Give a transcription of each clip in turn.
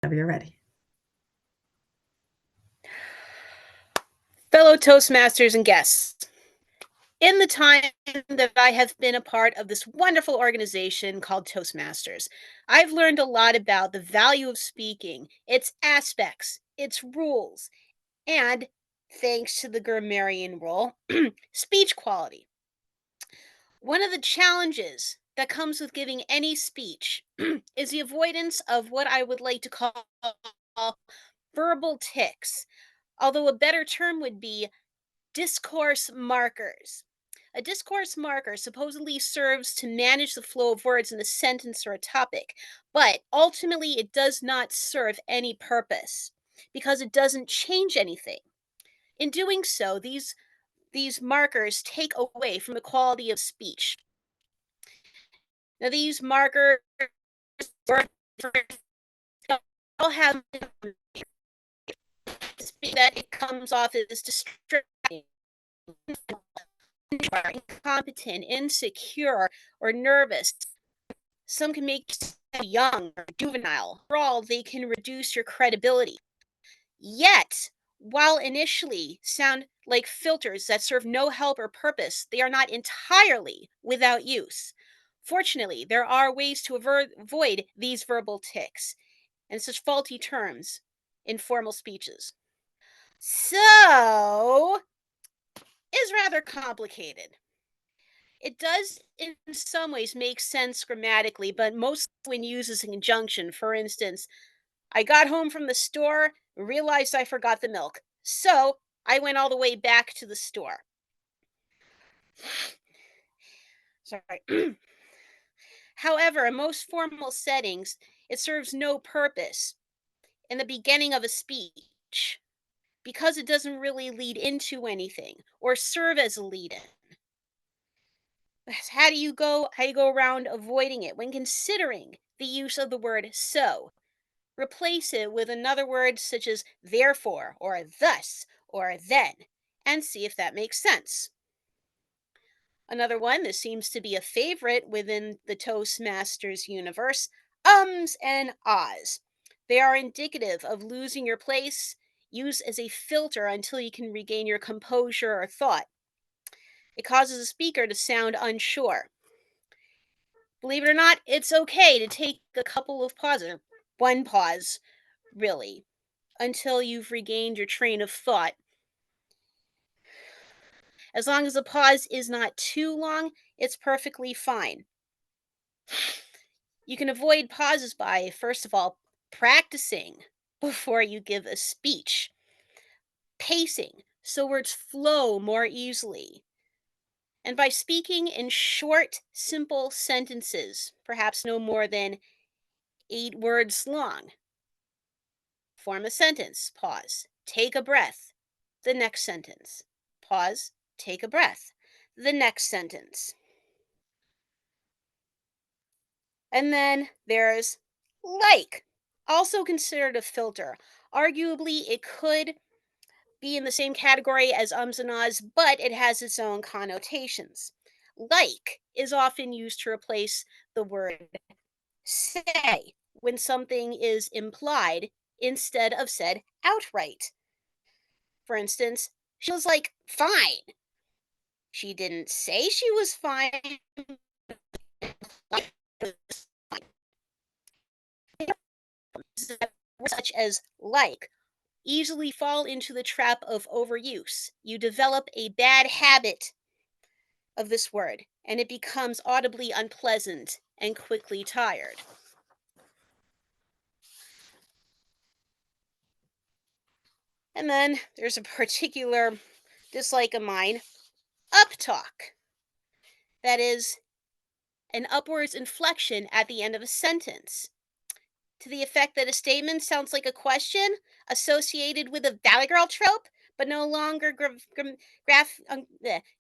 Whenever you're ready. Fellow Toastmasters and guests, in the time that I have been a part of this wonderful organization called Toastmasters, I've learned a lot about the value of speaking, its aspects, its rules, and, thanks to the grammarian rule, speech quality. One of the challenges that comes with giving any speech is the avoidance of what I would like to call verbal tics, although a better term would be discourse markers. A discourse marker supposedly serves to manage the flow of words in a sentence or a topic, but ultimately it does not serve any purpose because it doesn't change anything. In doing so, these markers take away from the quality of speech. Now, these markers all have that it comes off as distracting, incompetent, insecure, or nervous. Some can make you young or juvenile. Overall, they can reduce your credibility. Yet, while initially sound like filters that serve no help or purpose, they are not entirely without use. Fortunately, there are ways to avoid these verbal tics and such faulty terms in formal speeches. So, is rather complicated. It does, in some ways, make sense grammatically, but mostly when used as a conjunction. For instance, I got home from the store, realized I forgot the milk. So I went all the way back to the store. Sorry. However, in most formal settings, it serves no purpose in the beginning of a speech because it doesn't really lead into anything or serve as a lead in. How do you go around avoiding it when considering the use of the word so? Replace it with another word such as therefore or thus or then and see if that makes sense. Another one that seems to be a favorite within the Toastmasters universe, ums and ahs. They are indicative of losing your place, used as a filter until you can regain your composure or thought. It causes a speaker to sound unsure. Believe it or not, it's okay to take a couple of pauses, one pause, really, until you've regained your train of thought. As long as the pause is not too long, it's perfectly fine. You can avoid pauses by, first of all, practicing before you give a speech, pacing so words flow more easily, and by speaking in short, simple sentences, perhaps no more than 8 words long. Form a sentence, pause, take a breath, the next sentence, pause, take a breath, the next sentence. And then there's like, also considered a filter. Arguably, it could be in the same category as ums and ahs, but it has its own connotations. Like is often used to replace the word say when something is implied instead of said outright. For instance, she was like, fine. She didn't say she was fine. Such as like easily fall into the trap of overuse. You develop a bad habit of this word, and it becomes audibly unpleasant and quickly tired. And then there's a particular dislike of mine, uptalk. That is an upwards inflection at the end of a sentence, to the effect that a statement sounds like a question associated with a Valley Girl trope, but no longer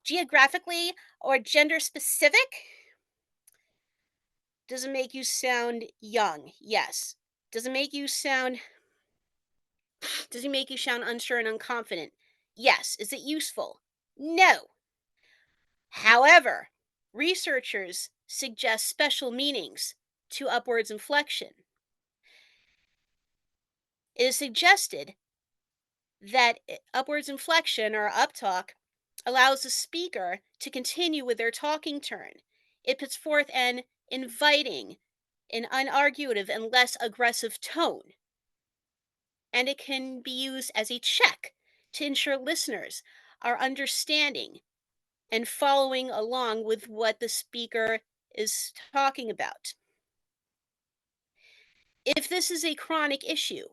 geographically or gender specific. Does it make you sound young? Yes. Does it make you sound unsure and unconfident? Yes. Is it useful? No. However, researchers suggest special meanings to upwards inflection. It is suggested that upwards inflection or uptalk allows the speaker to continue with their talking turn. It puts forth an inviting, an unarguative, and less aggressive tone, and it can be used as a check to ensure listeners are understanding and following along with what the speaker is talking about. If this is a chronic issue,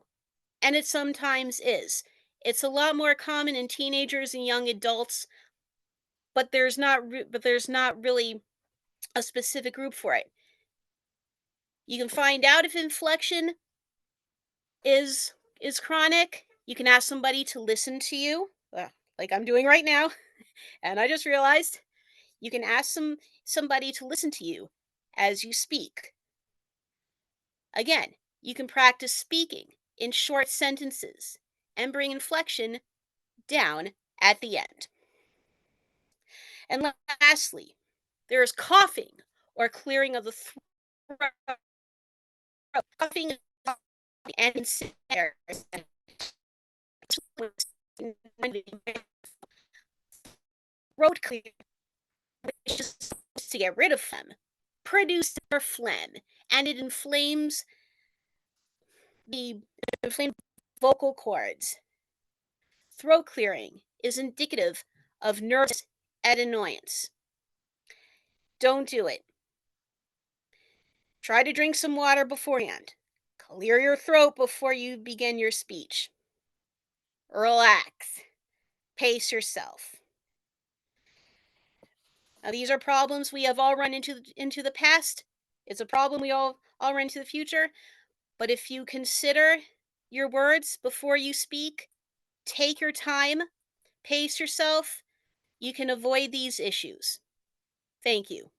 and it sometimes is, it's a lot more common in teenagers and young adults, but there's not really a specific group for it. You can find out if inflection is is chronic. You can ask somebody to listen to you, like I'm doing right now, and I just realized you can ask somebody to listen to you as you speak. Again, you can practice speaking in short sentences and bring inflection down at the end. And lastly, there is coughing or clearing of the throat. Coughing and throat clear, which is to get rid of phlegm, produces more phlegm, and it the inflamed vocal cords. Throat clearing is indicative of nervousness and annoyance. Don't do it. Try to drink some water beforehand. Clear your throat before you begin your speech. Relax. Pace yourself. Now, these are problems we have all run into the past. It's a problem we all run into the future. But if you consider your words before you speak, take your time, pace yourself, you can avoid these issues. Thank you.